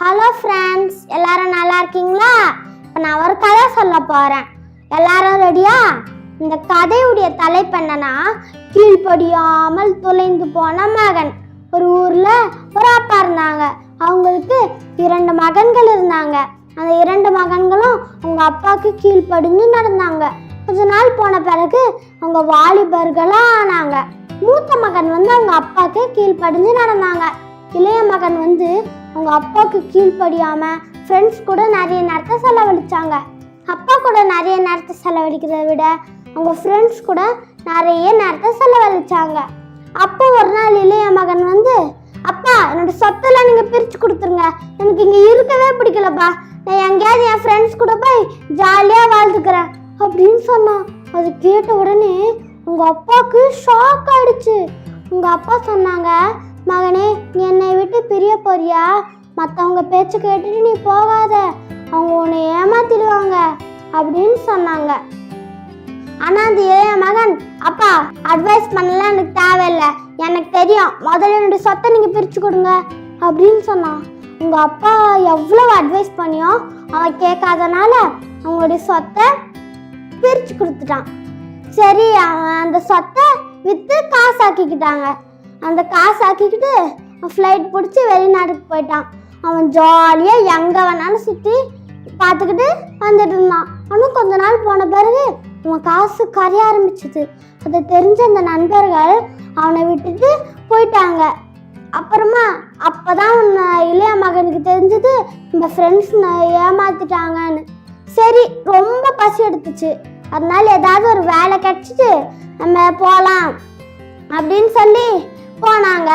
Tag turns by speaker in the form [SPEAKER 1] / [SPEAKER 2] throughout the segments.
[SPEAKER 1] Hello friends, எல்லாரும் நல்லா இருக்கீங்களா? இப்போ நான் ஒரு கதை சொல்ல போகிறேன். எல்லாரும் ரெடியா? இந்த கதையுடைய தலைப்பு என்னன்னா, கீழ்ப்படியாமல் தொலைந்து போன மகன். ஒரு ஊரில் ஒரு அப்பா இருந்தாங்க. அவங்களுக்கு 2 மகன்கள் இருந்தாங்க. அந்த 2 மகன்களும் அவங்க அப்பாவுக்கு கீழ்ப்படிஞ்சு நடந்தாங்க. கொஞ்ச நாள் போன பிறகு அவங்க வாலிபர்களாக ஆனாங்க. மூத்த மகன் அவங்க அப்பாவுக்கு கீழ்ப்படிஞ்சு நடந்தாங்க. இளைய மகன் அவங்க அப்பாவுக்கு கீழ்ப்படியாமல் ஃப்ரெண்ட்ஸ் கூட நிறைய நேரத்தை செலவழிச்சாங்க. அப்பா கூட நிறைய நேரத்தை செலவழிக்கிறத விட அவங்க ஃப்ரெண்ட்ஸ் கூட நிறைய நேரத்தை செலவழிச்சாங்க. அப்போ ஒரு நாள் இளைய மகன் அப்பா, என்னோட சொத்தெல்லாம் நீங்கள் பிரித்து கொடுத்துருங்க, எனக்கு இங்கே இருக்கவே பிடிக்கலப்பா, நான் எங்கேயாவது என் ஃப்ரெண்ட்ஸ் கூட போய் ஜாலியாக வாழ்ந்துக்கிறேன் அப்படின்னு சொன்னான். அது கேட்ட உடனே உங்கள் அப்பாவுக்கு ஷாக் ஆயிடுச்சு. உங்கள் அப்பா சொன்னாங்க, மகனே, நீ என்னை விட்டு பிரிய போறியா? மற்றவங்க பேச்சு கேட்டுட்டு நீ போகாத, அவங்க உன்னை ஏமாத்திடுவாங்க அப்படின்னு சொன்னாங்க. ஆனால் அந்த இளைய மகன், அப்பா அட்வைஸ் பண்ணலாம் எனக்கு தேவையில்லை, எனக்கு தெரியும், முதல்ல என்னுடைய சொத்தை நீங்கள் பிரித்து கொடுங்க அப்படின்னு சொன்னான். உங்கள் அப்பா எவ்வளோ அட்வைஸ் பண்ணியோ அவன் கேட்காதனால அவங்களுடைய சொத்தை பிரித்து கொடுத்துட்டான். சரி, அவன் அந்த சொத்தை விற்று காசாக்கிக்கிட்டாங்க. அந்த காசாக்கிக்கிட்டு ஃப்ளைட் பிடிச்சி வெளிநாட்டுக்கு போயிட்டான். அவன் ஜாலியாக எங்கே வேணாலும் சுற்றி பார்த்துக்கிட்டு வந்துட்டு இருந்தான். ஆனால் கொஞ்ச நாள் போன பிறகு அவன் காசு கரைய ஆரம்பிச்சிது. அதை தெரிஞ்ச அந்த நண்பர்கள் அவனை விட்டுட்டு போயிட்டாங்க. அப்புறமா அப்போதான் இளைய மகனுக்கு தெரிஞ்சது நம்ம ஃப்ரெண்ட்ஸ் ஏமாத்திட்டாங்கன்னு. சரி, ரொம்ப பசி எடுத்துச்சு. அதனால ஏதாவது ஒரு வேலை கிடைச்சிட்டு நம்ம போகலாம் அப்படின்னு சொல்லி போனாங்க.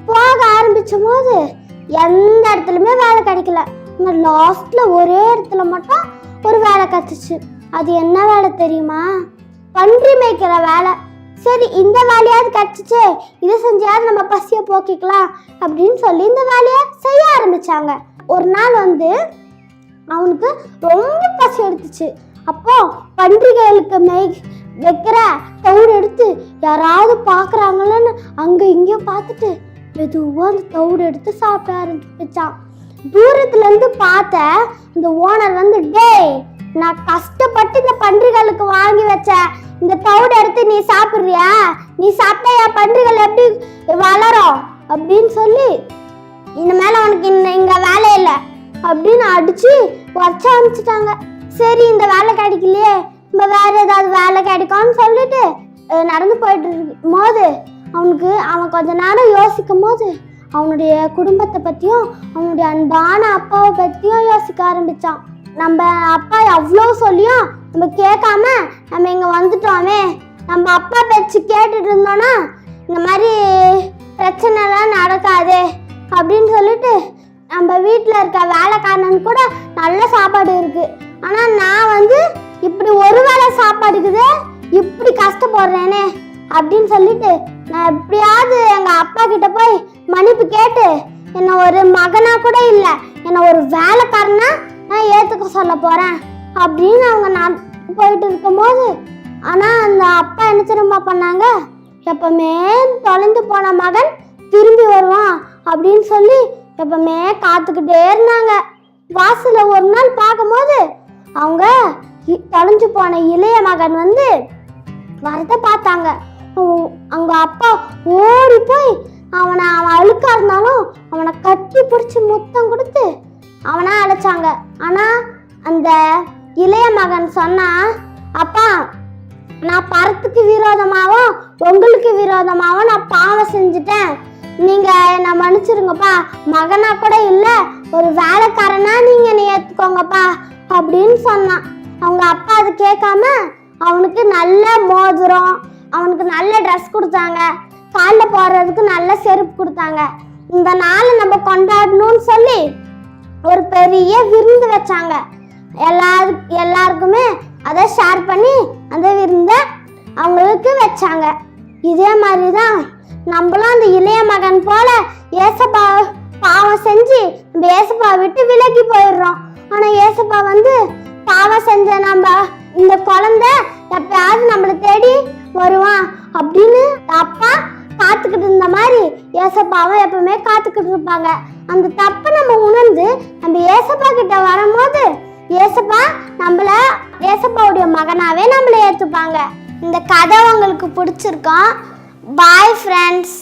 [SPEAKER 1] போக ஆரம்பிச்சும் போது எந்த இடத்துலையுமே வேலை கிடைக்கல. லாஸ்ட்ல ஒரே இடத்துல மட்டும் ஒரு வேலை கிடைச்சிச்சு. அது என்ன வேலை தெரியுமா? பன்றி மேய்க்கிற வேலை. சரி, இந்த வேலையாவது கிடைச்சிச்சு, இதை செஞ்சாவது நம்ம பசியை போக்கிக்கலாம் அப்படின்னு சொல்லி இந்த வேலையை செய்ய ஆரம்பிச்சாங்க. ஒரு நாள் அவனுக்கு ரொம்ப பசி எடுத்துச்சு. அப்போ பன்றிகளுக்கு வைக்கிற தவுடு எடுத்து யாராவது பார்க்குறாங்களன்னு அங்கே இங்கேயும் பார்த்துட்டு மெதுவாக அந்த தவுடு எடுத்து சாப்பிட ஆரம்பிச்சான். தூரத்துலேருந்து பார்த்த இந்த ஓனர் டேய், நான் கஷ்டப்பட்டு இந்த பன்றிகளுக்கு வாங்கி வச்ச இந்த தவுடு எடுத்து நீ சாப்பிட்றியா? நீ சாப்பிட்டா என் பன்றிகள் எப்படி வளரும் அப்படின்னு சொல்லி இனிமேல் அவனுக்கு இங்கே வேலை இல்லை அப்படின்னு அடித்து வச்ச ஆரம்பிச்சிட்டாங்க. சரி, இந்த வேலை கிடைக்கலையே, நம்ம வேற ஏதாவது வேலை கிடைக்கும்னு சொல்லிட்டு நடந்து போயிட்டு இருக்கும் போது அவன் கொஞ்ச நேரம் யோசிக்கும் போது அவனுடைய குடும்பத்தை பற்றியும் அவனுடைய அன்பான அப்பாவை பற்றியும் யோசிக்க ஆரம்பித்தான். நம்ம அப்பா எவ்வளோ சொல்லியும் நம்ம கேட்காம நம்ம இங்கே வந்துட்டோமே, நம்ம அப்பா பேச்சு கேட்டுட்டு இருந்தோன்னா இந்த மாதிரி பிரச்சனைலாம் நடக்காது அப்படின்னு சொல்லிட்டு நம்ம வீட்டில் இருக்க வேலைக்காரனுக்கு கூட நல்ல சாப்பாடு இருக்குது. ஆனால் நான் இப்படி ஒரு வேளை சாப்பாடுக்குது இப்படி கஷ்டப்படுறேனே அப்படின்னு சொல்லிட்டு நான் எப்படியாவது எங்கள் அப்பா கிட்ட போய் மன்னிப்பு கேட்டு என்னை ஒரு மகனா கூட இல்லை, என்னை ஒரு வேலைக்காரனா நான் ஏற்றுக்க சொல்ல போகிறேன் அப்படின்னு நான் போயிட்டு இருக்கும்போது, ஆனால் அந்த அப்பா என்ன திரும்ப பண்ணாங்க, எப்பவுமே தொலைந்து போன மகன் திரும்பி வருவான் அப்படின்னு சொல்லி எப்பவுமே காத்துக்கிட்டே இருந்தாங்க. வாசல ஒரு நாள் பார்க்கும்போது அவங்க தொலைஞ்சு போன இளைய மகன் வரத பார்த்தாங்க. அவங்க அப்பா ஓடி போய் அவன் அழுக்கா இருந்தாலும் அவனை கட்டி பிடிச்சி முத்தம் கொடுத்து அவனை அழைச்சாங்க. ஆனால் அந்த இளைய மகன் சொன்னா, அப்பா, நான் பரத்துக்கு விரோதமாகவும் உங்களுக்கு விரோதமாகவும் நான் பாவம் செஞ்சுட்டேன், நீங்க என்னை மன்னிச்சிருங்கப்பா, மகனா கூட இல்லை, ஒரு வேலைக்காரனா நீங்க என்னை ஏற்றுக்கோங்கப்பா அப்படின்னு சொன்னான். அவங்க அப்பா அது கேட்காம அவனுக்கு நல்ல மோதிரம், அவனுக்கு நல்ல ட்ரெஸ் கொடுத்தாங்க, காலில் போடுறதுக்கு நல்ல செருப்பு கொடுத்தாங்க. இந்த நாளை நம்ம கொண்டாடணும்னு சொல்லி ஒரு பெரிய விருந்து வச்சாங்க. எல்லாருக்குமே அதை ஷேர் பண்ணி அந்த விருந்தை அவங்களுக்கு வச்சாங்க. இதே மாதிரி தான் நம்மளும் அந்த இளைய மகன் போல ஏசப்பா பாவம் செஞ்சு நம்ம ஏசப்பா விட்டு விலகி போயிடுறோம். ஆனால் ஏசப்பா பாவம் செஞ்ச நம்ம இந்த குழந்தை எப்பயாவது நம்மளை தேடி வருவான் அப்படின்னு அப்பா காத்துக்கிட்டு இருந்த மாதிரி ஏசப்பாவும் எப்பவுமே காத்துக்கிட்டு இருப்பாங்க. அந்த தப்பை நம்ம உணர்ந்து கிட்ட வரும்போது ஏசப்பா ஏசப்பாவுடைய மகனாவே நம்மளை ஏத்துப்பாங்க. இந்த கதை உங்களுக்கு பிடிச்சிருக்கோம். Bye friends.